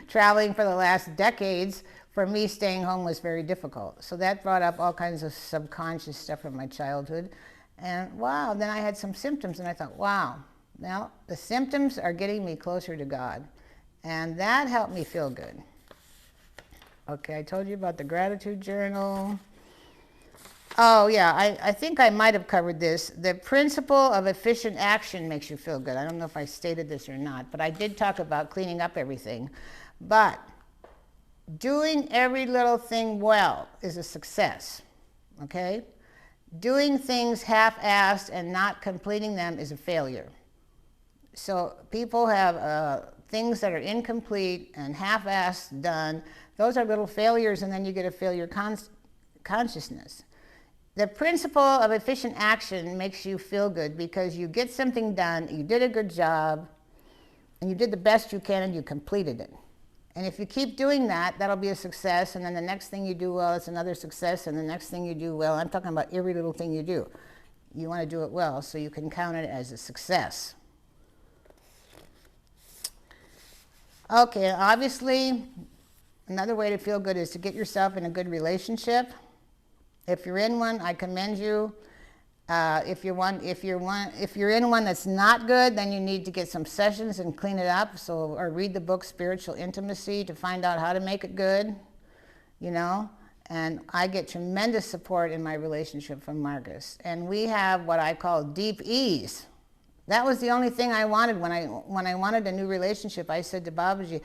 S1: traveling for the last decades. For me, staying home was very difficult. So that brought up all kinds of subconscious stuff from my childhood. And wow, then I had some symptoms and I thought, wow, now the symptoms are getting me closer to God. And that helped me feel good. Okay, I told you about the gratitude journal. Oh yeah, I think I might have covered this. The principle of efficient action makes you feel good. I don't know if I stated this or not, but I did talk about cleaning up everything. But doing every little thing well is a success, okay? Doing things half-assed and not completing them is a failure. So people have things that are incomplete and half-assed done. Those are little failures, and then you get a failure consciousness. The principle of efficient action makes you feel good because you get something done, you did a good job, and you did the best you can, and you completed it. And if you keep doing that, that'll be a success, and then the next thing you do well is another success, and the next thing you do well, I'm talking about every little thing you do. You want to do it well, so you can count it as a success. Okay, obviously, another way to feel good is to get yourself in a good relationship. If you're in one, I commend you. If you're in one that's not good, then you need to get some sessions and clean it up. So, or read the book Spiritual Intimacy to find out how to make it good, you know. And I get tremendous support in my relationship from Marcus. And we have what I call deep ease. That was the only thing I wanted when I wanted a new relationship. I said to Babaji,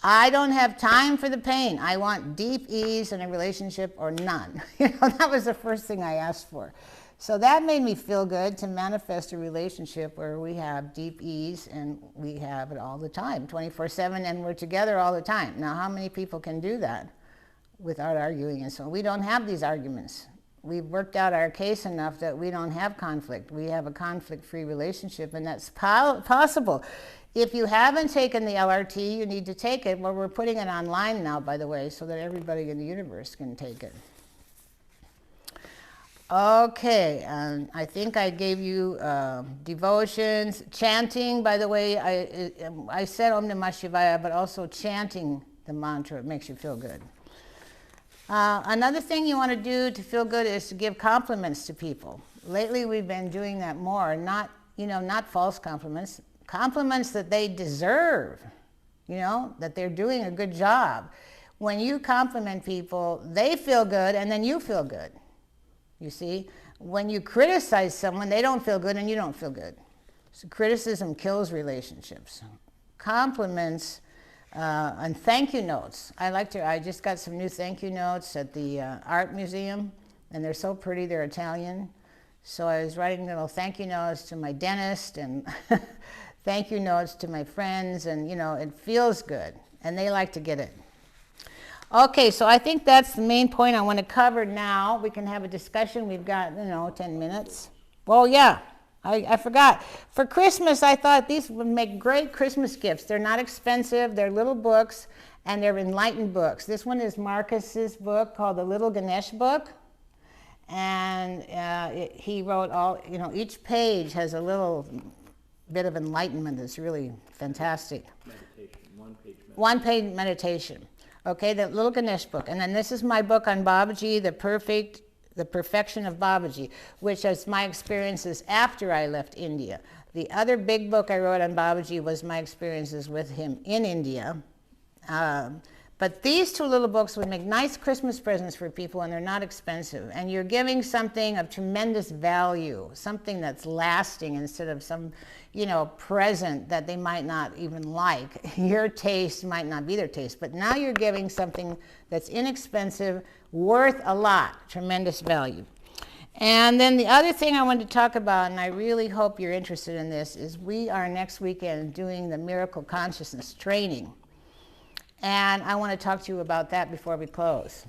S1: I don't have time for the pain. I want deep ease in a relationship or none. You know, that was the first thing I asked for. So that made me feel good to manifest a relationship where we have deep ease and we have it all the time, 24/7, and we're together all the time. Now, how many people can do that without arguing? And so we don't have these arguments. We've worked out our case enough that we don't have conflict. We have a conflict-free relationship, and that's possible. If you haven't taken the LRT, you need to take it. Well, we're putting it online now, by the way, so that everybody in the universe can take it. Okay, I think I gave you devotions, chanting. By the way, I said Om Namah Shivaya, but also chanting the mantra makes you feel good. Another thing you want to do to feel good is to give compliments to people. Lately, we've been doing that more. Not false compliments. Compliments that they deserve. You know, that they're doing a good job. When you compliment people, they feel good, and then you feel good. You see, when you criticize someone, they don't feel good and you don't feel good. So criticism kills relationships. Compliments And thank you notes. I just got some new thank you notes at the art museum, and they're so pretty. They're Italian. So I was writing little thank you notes to my dentist and thank you notes to my friends, and it feels good, and they like to get it. Okay, so I think that's the main point I want to cover now. We can have a discussion. We've got, 10 minutes. Well, yeah, I forgot. For Christmas, I thought these would make great Christmas gifts. They're not expensive. They're little books, and they're enlightened books. This one is Marcus's book called The Little Ganesh Book. And he wrote each page has a little bit of enlightenment that's really fantastic.
S2: Meditation,
S1: one page meditation. Okay, the Little Ganesh Book. And then this is my book on Babaji, The Perfection of Babaji, which is my experiences after I left India. The other big book I wrote on Babaji was my experiences with him in India. But these two little books would make nice Christmas presents for people, and they're not expensive. And you're giving something of tremendous value, something that's lasting instead of some, present that they might not even like. Your taste might not be their taste, but now you're giving something that's inexpensive, worth a lot, tremendous value. And then the other thing I wanted to talk about, and I really hope you're interested in this, is we are next weekend doing the Miracle Consciousness training. And I want to talk to you about that before we close.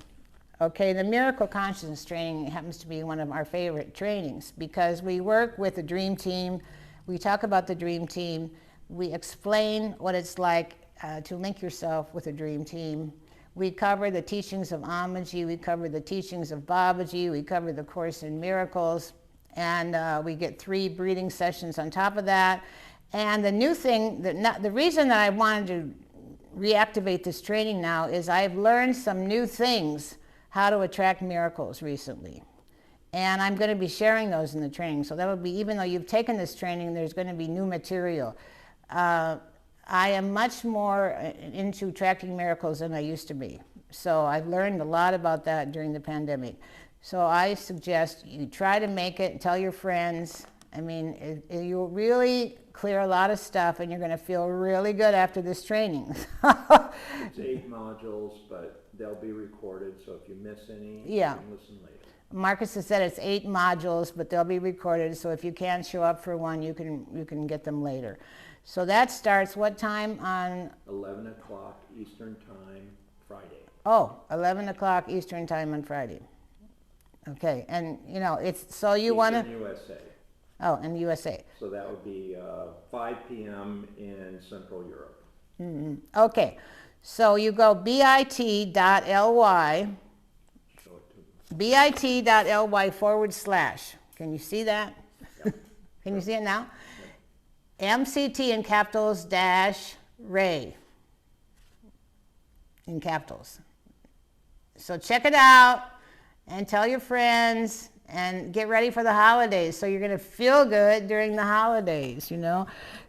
S1: Okay, the Miracle Consciousness training happens to be one of our favorite trainings because we work with the Dream Team. We talk about the Dream Team. We explain what it's like to link yourself with a Dream Team. We cover the teachings of Amaji. We cover the teachings of Babaji. We cover the Course in Miracles. And we get 3 breathing sessions on top of that. And the new thing, the reason that I wanted to reactivate this training now is I've learned some new things how to attract miracles recently, and I'm going to be sharing those in the training. So that will be, even though you've taken this training, there's going to be new material. I am much more into attracting miracles than I used to be, so I've learned a lot about that during the pandemic. So I suggest you try to make it, tell your friends. I mean, you'll really clear a lot of stuff, and you're going to feel really good after this training.
S2: It's 8 modules, but they'll be recorded, so if you miss any, you can listen later.
S1: Marcus has said it's 8 modules, but they'll be recorded, so if you can't show up for one, you can get them later. So that starts what time on?
S2: 11 o'clock Eastern Time, Friday.
S1: Oh, 11 o'clock Eastern Time on Friday. Okay, and it's, so you want to?
S2: USA.
S1: Oh, in the USA.
S2: So that would be 5 p.m. in Central Europe.
S1: Mm-hmm. Okay, so you go bit.ly, bit.ly/. Can you see that? Yep. Can you see it now? Yep. MCT in capitals -Ray in capitals. So check it out and tell your friends. And get ready for the holidays. So you're going to feel good during the holidays,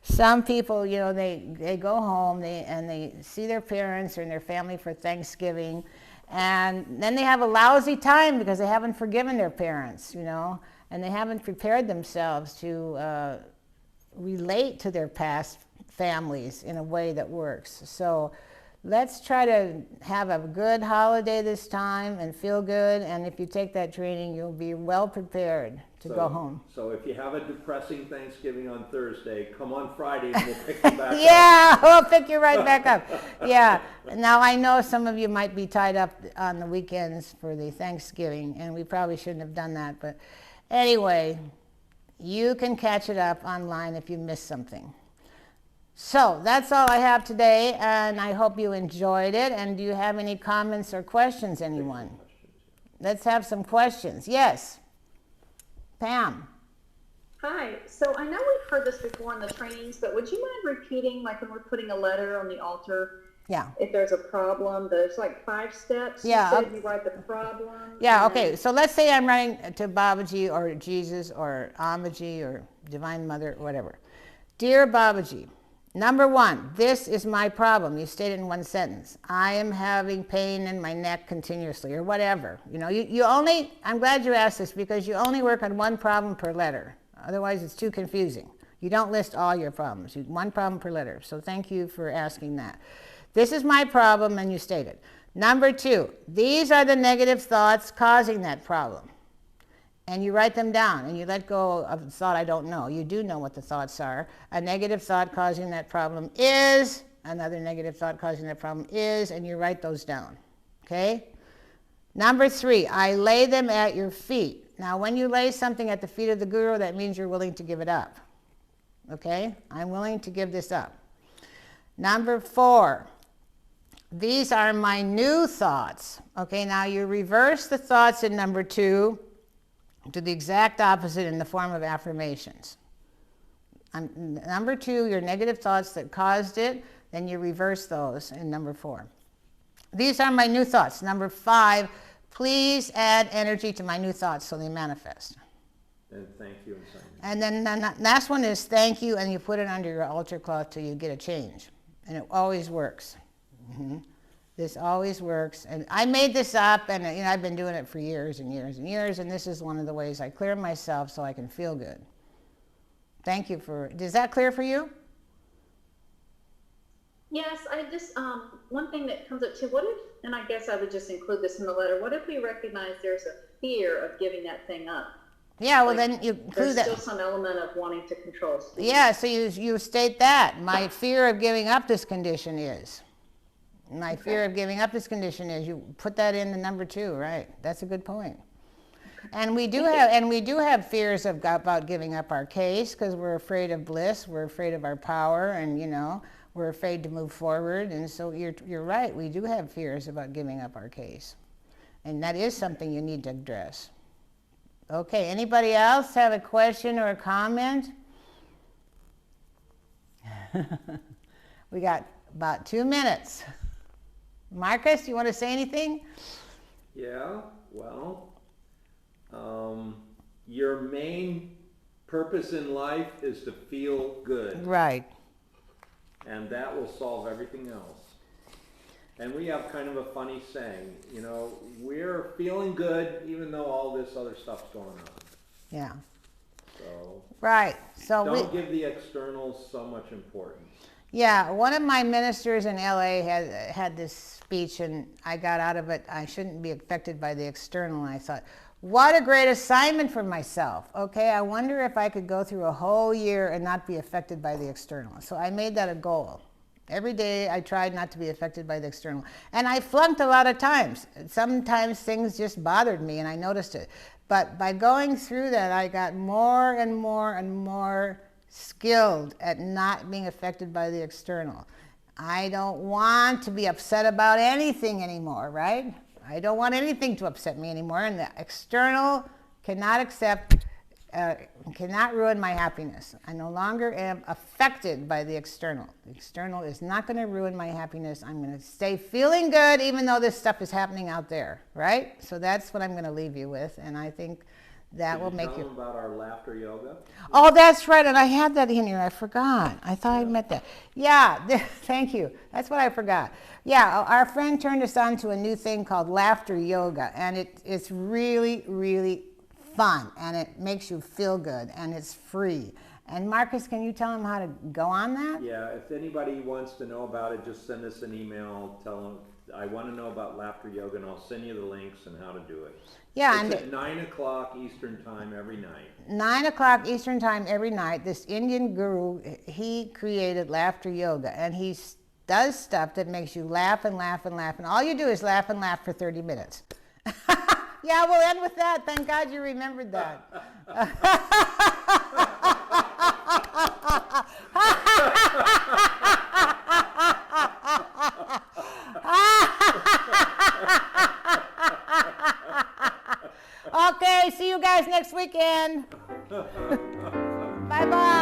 S1: Some people, they go home and they see their parents or their family for Thanksgiving. And then they have a lousy time because they haven't forgiven their parents, And they haven't prepared themselves to relate to their past families in a way that works. So let's try to have a good holiday this time and feel good. And if you take that training, you'll be well prepared to go home.
S2: So if you have a depressing Thanksgiving on Thursday, come on Friday and we'll pick you back up.
S1: Yeah, we'll pick you right back up. Yeah. Now, I know some of you might be tied up on the weekends for the Thanksgiving, and we probably shouldn't have done that. But anyway, you can catch it up online if you missed something. So that's all I have today, and I hope you enjoyed it. And do you have any comments or questions, anyone? Let's have some questions. Yes. Pam.
S3: Hi. So I know we've heard this before in the trainings, but would you mind repeating, like when we're putting a letter on the altar?
S1: Yeah.
S3: If there's a problem, there's like 5 steps.
S1: Yeah.
S3: You said you write the problem.
S1: Yeah, okay. So let's say I'm writing to Babaji or Jesus or Amaji or Divine Mother or whatever. Dear Babaji, number 1, this is my problem. You state it in 1 sentence. I am having pain in my neck continuously, or whatever. You only, I'm glad you asked this because you only work on 1 problem per letter. Otherwise, it's too confusing. You don't list all your problems. 1 problem per letter. So thank you for asking that. this is my problem, and you state it. Number 2, these are the negative thoughts causing that problem. And you write them down, and you let go of the thought, I don't know. You do know what the thoughts are. A negative thought causing that problem is, another negative thought causing that problem is, and you write those down, okay? Number 3, I lay them at your feet. Now, when you lay something at the feet of the guru, that means you're willing to give it up, okay? I'm willing to give this up. Number 4, these are my new thoughts, okay? Now, you reverse the thoughts in number 2 to the exact opposite in the form of affirmations. Number 2, your negative thoughts that caused it, then you reverse those in number 4. These are my new thoughts. Number 5, please add energy to my new thoughts so they manifest.
S2: And thank you and sign it.
S1: And then the last one is thank you, and you put it under your altar cloth till you get a change. And it always works. This always works. And I made this up, and I've been doing it for years and years and years, and this is one of the ways I clear myself so I can feel good. Thank you for, is that clear for you?
S3: Yes, I just, one thing that comes up too, what if, and I guess I would just include this in the letter, what if we recognize there's a fear of giving that thing up?
S1: Yeah, well, then you include that.
S3: There's still some element of wanting to control.
S1: Yeah, so you state that. My fear of giving up this condition is. My fear of giving up this condition is. You put that in the number 2, right? That's a good point. And we do have fears about giving up our case because we're afraid of bliss, we're afraid of our power, and we're afraid to move forward. And so you're right. We do have fears about giving up our case, and that is something you need to address. Okay, anybody else have a question or a comment? We got about 2 minutes. Marcus, you want to say anything?
S2: Yeah, well, your main purpose in life is to feel good.
S1: Right.
S2: And that will solve everything else. And we have kind of a funny saying, we're feeling good even though all this other stuff's going on.
S1: Yeah.
S2: So
S1: right. So
S2: don't give the externals so much importance.
S1: Yeah, one of my ministers in LA had this speech, and I got out of it, I shouldn't be affected by the external, and I thought, what a great assignment for myself. Okay, I wonder if I could go through a whole year and not be affected by the external. So I made that a goal. Every day I tried not to be affected by the external. And I flunked a lot of times. Sometimes things just bothered me and I noticed it. But by going through that, I got more and more and more skilled at not being affected by the external. I don't want to be upset about anything anymore, right? I don't want anything to upset me anymore, and the external cannot ruin my happiness. I no longer am affected by the external. The external is not going to ruin my happiness. I'm going to stay feeling good even though this stuff is happening out there, right? So that's what I'm going to leave you with, and I think that will make you...
S2: Tell them about our laughter yoga?
S1: Oh, that's right, and I had that in here. I forgot. I thought I meant that. Yeah, thank you. That's what I forgot. Yeah, our friend turned us on to a new thing called laughter yoga, and it's really, really fun, and it makes you feel good, and it's free. And Marcus, can you tell them how to go on that?
S2: Yeah, if anybody wants to know about it, just send us an email. Tell them, I want to know about laughter yoga, and I'll send you the links and how to do it.
S1: Yeah,
S2: it's at 9 o'clock Eastern time every night.
S1: 9 o'clock Eastern time every night. This Indian guru, he created laughter yoga, and he does stuff that makes you laugh and laugh and laugh, and all you do is laugh and laugh for 30 minutes. Yeah, we'll end with that. Thank God you remembered that. Okay, see you guys next weekend. Bye-bye.